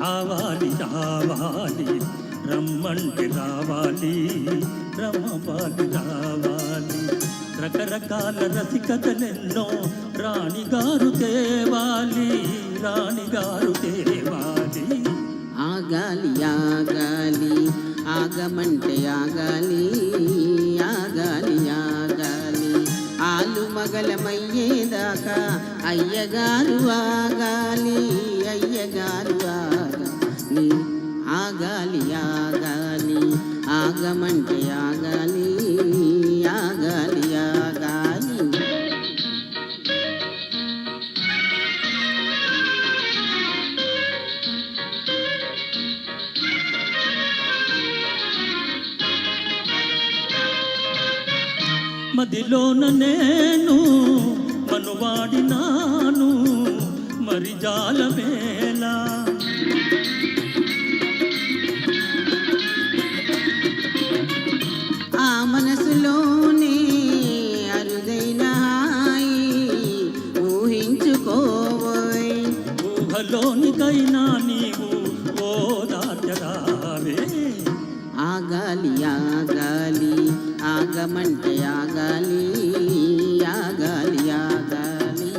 రావాలి రావాలి రమ్మంటే రావాలి రమ్మవాలి రావాలి రకరకాల రసికతలెన్నో రాణిగారు తేవాలి రాణిగారు తేవాలి ఆగాలి ఆగాలి ఆగమంటే ఆగాలి ఆగాలి ఆగాలి ఆలు మగలమయ్యేదాకా అయ్యగారు ఆగాలి అయ్యగారు ఆగాలి ఆగాలి ఆగాలి ఆగమంటే ఆగాలి ఆగాలి ఆగాలి మదిలోన నేను మనువాడినాను మరి జాలమేలా ఆ మనసులోనే అరుదైన హాయి ఊహించుకోవోయ్ ఊహలోనికైనా నీవు ఓదార్చరావే ఆగాలి ఆగాలి ఆగమంటే ఆగాలి ఆగాలి ఆగాలి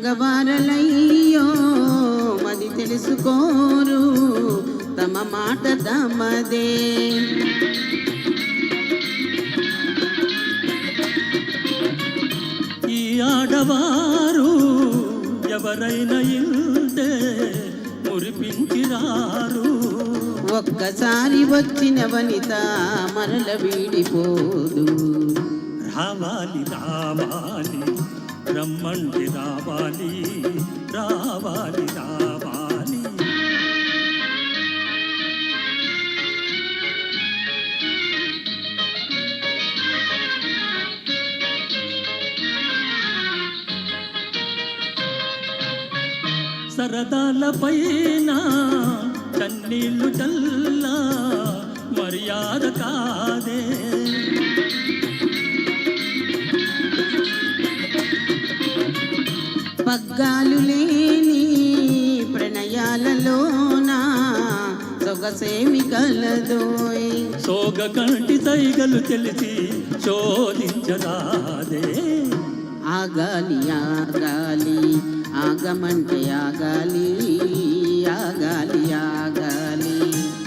మగవారలయ్యో మది తెలుసుకోరు తమ మాట తమదే ఈ ఆడవారు ఎవరైనా ఇల్దే మురిపించిరారు ఒక్కసారి వచ్చిన వనిత మరల వీడిపోదు రావాలి రావాలి రమ్మంటే రావాలి రావాలి రావాలి సరదాల పైన కన్నీళ్ళు చల్లా మర్యాద కాదే పగ్గాలు లేని ప్రణయాలలోన సొగసేమి కలదోయ్ సోగ కంటి సైగలు తెలిసి శోధించరాదే ఆగాలి ఆగాలి ఆగమంటే ఆగాలి ఆగాలి ఆగాలి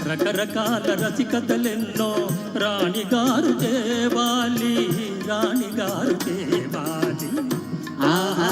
రకరకాల రసికతలెన్నో రాణిగారు తేవాలి రాణిగారు తేవాలి ఆహా